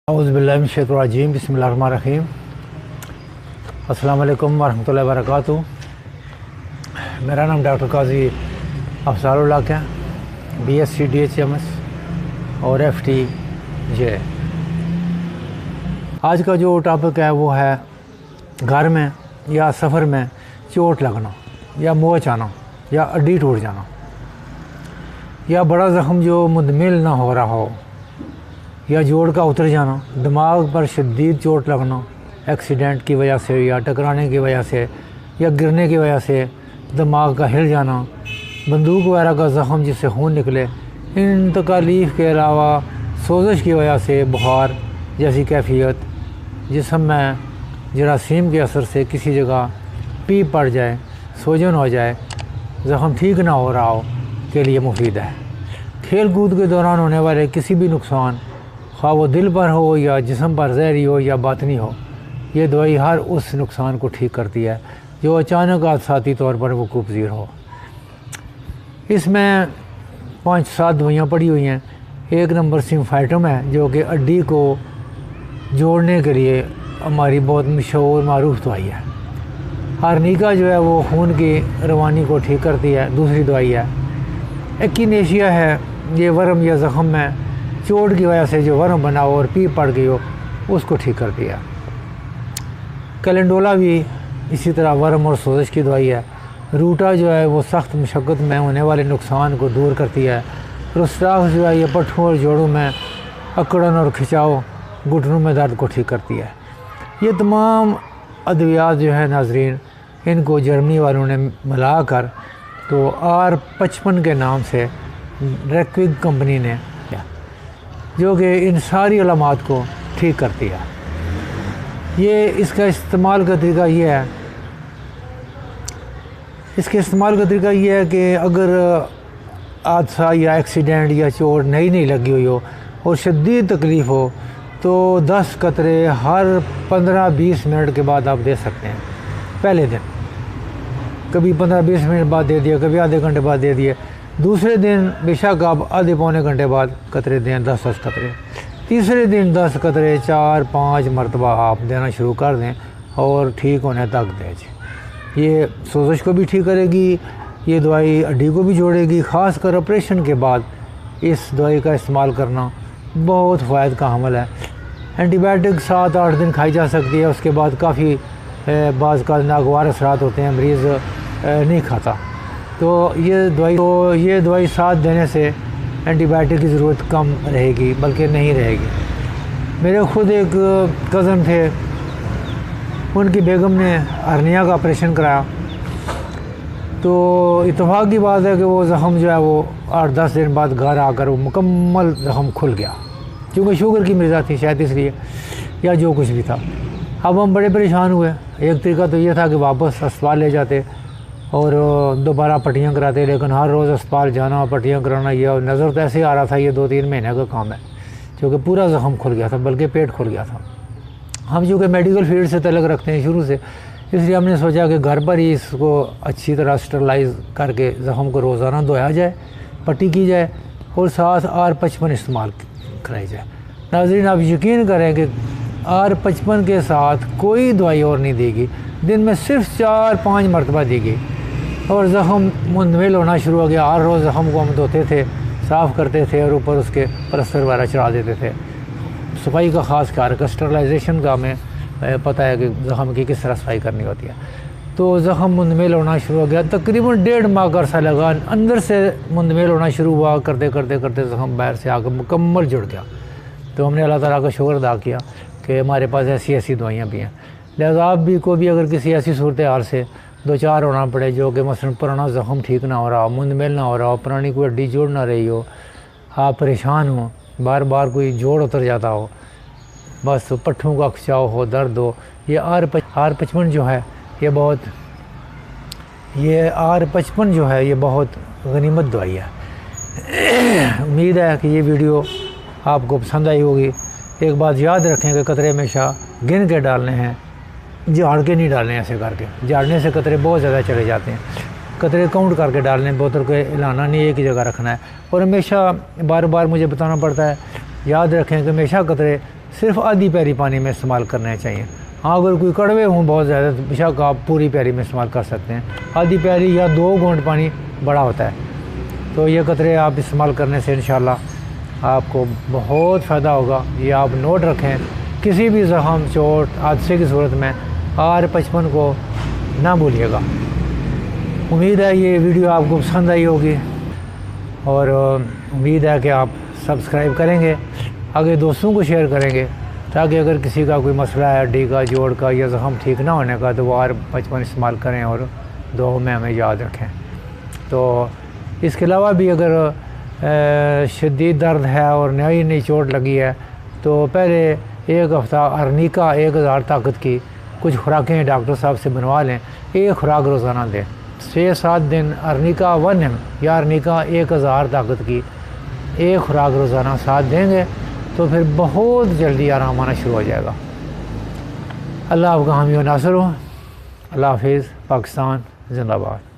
औज़ुबिल्लाहिमिनश्शैतानिर्रजीम बिस्मिल्लाहिर्रहमानिर्रहीम। अस्सलाम वालेकुम वरहमतुल्लाहि वबरकातुहू। मेरा नाम डॉक्टर काजी अफज़ालुल हक है, BSc DHMS और FTJ। आज का जो टॉपिक है वो है घर में या सफ़र में चोट लगना या मोच आना या हड्डी टूट जाना या बड़ा ज़ख़म जो मुंदमिल ना हो रहा हो या जोड़ का उतर जाना, दिमाग पर शदीद चोट लगना एक्सीडेंट की वजह से या टकराने की वजह से या गिरने की वजह से दिमाग का हिल जाना, बंदूक वगैरह का ज़ख़म जिससे खून निकले, इन तकालीफ के अलावा सोजिश की वजह से बुखार जैसी कैफियत, जिस्म में जरासीम के असर से किसी जगह पीप पड़ जाए, सोजन हो जाए, ज़ख़म ठीक ना हो रहा हो के लिए मुफीद है। खेल कूद के दौरान होने वाले किसी भी नुकसान, ख़्वाह वो दिल पर हो या जिस्म पर ज़हरी हो या बातनी हो, ये दवाई हर उस नुकसान को ठीक करती है जो अचानक हादसाती तौर पर वक़ूफ़ पज़ीर हो। इसमें 5-7 दवाइयाँ पड़ी हुई हैं। एक नंबर सिम्फाइटम है जो कि हड्डी को जोड़ने के लिए हमारी बहुत मशहूर मारूफ दवाई है। आर्निका जो है वो खून की रवानी को ठीक करती है। दूसरी दवाई है एक्किनेशिया है, ये वर्म या ज़ख़म में चोट की वजह से जो वर्म बना हो और पीप पड़ गई हो उसको ठीक करती है। कैलेंडोला भी इसी तरह वर्म और सोजिश की दवाई है। रूटा जो है वो सख्त मशक्क़त में होने वाले नुकसान को दूर करती है। रुस्टाफ जो है ये पट्ठों और जोड़ों में अकड़न और खिंचाव, घुटनों में दर्द को ठीक करती है। ये तमाम अद्वियात जो है नाजरीन, इनको जर्मनी वालों ने मिलाकर तो R55 के नाम से रेक्विग कंपनी ने, जो कि इन सारी अलामात को ठीक करती है। ये इसका इस्तेमाल का तरीका ये है, इसके इस्तेमाल का तरीका ये है कि अगर हादसा या एक्सीडेंट या चोट नई लगी हुई हो और शदीद तकलीफ़ हो तो 10 कतरे हर 15-20 मिनट के बाद आप दे सकते हैं। पहले दिन कभी 15-20 मिनट बाद दे दिया, कभी आधे घंटे बाद दे दिए। दूसरे दिन बेशक आप आधे पौने घंटे बाद कतरे दें, 10 कतरे। तीसरे दिन 10 कतरे 4-5 मरतबा आप देना शुरू कर दें और ठीक होने तक दें। ये सोजिश को भी ठीक करेगी, ये दवाई हड्डी को भी जोड़ेगी। ख़ासकर ऑपरेशन के बाद इस दवाई का इस्तेमाल करना बहुत फ़ायदे का अमल है। एंटीबायोटिक 7-8 दिन खाई जा सकती है, उसके बाद काफ़ी बाज़ का नागवार असरात होते हैं, मरीज़ नहीं खाता। तो ये दवाई साथ देने से एंटीबायोटिक की ज़रूरत कम रहेगी, बल्कि नहीं रहेगी। मेरे ख़ुद एक कज़न थे, उनकी बेगम ने हर्निया का ऑपरेशन कराया, तो इत्तेफाक की बात है कि वो ज़ख़म जो है वो 8-10 दिन बाद घर आकर वो मुकम्मल ज़ख़म खुल गया, क्योंकि शुगर की मरीज़ा थी शायद इसलिए, या जो कुछ भी था। अब हम बड़े परेशान हुए। एक तरीका तो ये था कि वापस अस्पताल ले जाते और दोबारा पट्टियाँ कराते, लेकिन हर रोज़ अस्पताल जाना, पट्टियाँ कराना, ये और नज़र तो ऐसे ही आ रहा था ये 2-3 महीने का काम है, क्योंकि पूरा ज़ख़म खुल गया था, बल्कि पेट खुल गया था। हम चूँकि मेडिकल फील्ड से तल्लुक़ रखते हैं शुरू से, इसलिए हमने सोचा कि घर पर ही इसको अच्छी तरह स्टरलाइज करके ज़ख़म को रोज़ाना धोया जाए, पट्टी की जाए और साथ R55 इस्तेमाल कराई जाए। नाज़रीन, आप यकीन करें कि R55 के साथ कोई दवाई और नहीं देगी, दिन में सिर्फ 4-5 मरतबा देगी और ज़ख़म मुंदमिल होना शुरू हो गया। हर रोज़ ज़ख़म को हम धोते थे, साफ़ करते थे और ऊपर उसके प्लास्टर वगैरह चढ़ा देते थे। सफाई का ख़ास ख्याल रखा, स्टरलाइजेशन का हमें पता है कि ज़ख़म की किस तरह सफाई करनी होती है। तो ज़ख़म मुंदमिल होना शुरू हो गया। तकरीबन 1.5 माह का अरसा लगा, अंदर से मुंदमिल होना शुरू हुआ। करते करते ज़ख़म बाहर से आकर मुकम्मल जुड़ गया। तो हमने अल्लाह ताला का शुक्र अदा किया कि हमारे पास ऐसी दवाइयाँ भी हैं। लिहाजा आप भी को भी अगर किसी ऐसी सूरत हाल से 2-4 होना पड़े, जो कि मसलन पुराना ज़ख़म ठीक ना हो रहा हो, मुंदमिल ना हो रहा हो, पुरानी कोई हड्डी जोड़ ना रही हो, आप परेशान हो, बार बार कोई जोड़ उतर जाता हो, बस पट्ठों का खिंचाव हो, दर्द हो, ये R55 जो है ये R55 जो है ये बहुत गनीमत दवाई है। उम्मीद है कि ये वीडियो आपको पसंद आई होगी। एक बात याद रखें कि कतरे हमेशा गिन के डालने हैं, झाड़ के नहीं डालने। ऐसे करके झाड़ने से कतरे बहुत ज़्यादा चले जाते हैं। कतरे काउंट करके डालने, बोतल को हिलाना नहीं, एक ही जगह रखना है। और हमेशा बार बार मुझे बताना पड़ता है, याद रखें कि हमेशा कतरे सिर्फ आधी पैरी पानी में इस्तेमाल करने चाहिए। हाँ, अगर कोई कड़वे हों बहुत ज़्यादा तो बेशक आप पूरी पैरी में इस्तेमाल कर सकते हैं। आधी पैरी या 2 घूंट पानी बड़ा होता है। तो ये कतरे आप इस्तेमाल करने से इंशाल्लाह आपको बहुत फ़ायदा होगा। ये आप नोट रखें, किसी भी ज़ख़म, चोट, हादसे की सूरत में R55 को ना भूलिएगा। उम्मीद है ये वीडियो आपको पसंद आई होगी और उम्मीद है कि आप सब्सक्राइब करेंगे, आगे दोस्तों को शेयर करेंगे, ताकि अगर किसी का कोई मसला है हड्डी का, जोड़ का या ज़ख़म ठीक ना होने का तो वो R55 इस्तेमाल करें और दुआ में हमें याद रखें। तो इसके अलावा भी अगर शदीद दर्द है और नई नई चोट लगी है तो पहले 1 हफ़्ता अर्निका 1000 ताकत की कुछ खुराकें डॉक्टर साहब से बनवा लें। 1 खुराक रोज़ाना दें। 6-7 दिन अर्निका 1M या अर्निका 1000 ताकत की 1 खुराक रोज़ाना साथ देंगे तो फिर बहुत जल्दी आराम आना शुरू हो जाएगा। अल्लाह आपका हामी व नासिर हो। अल्लाह हाफिज़। पाकिस्तान जिंदाबाद।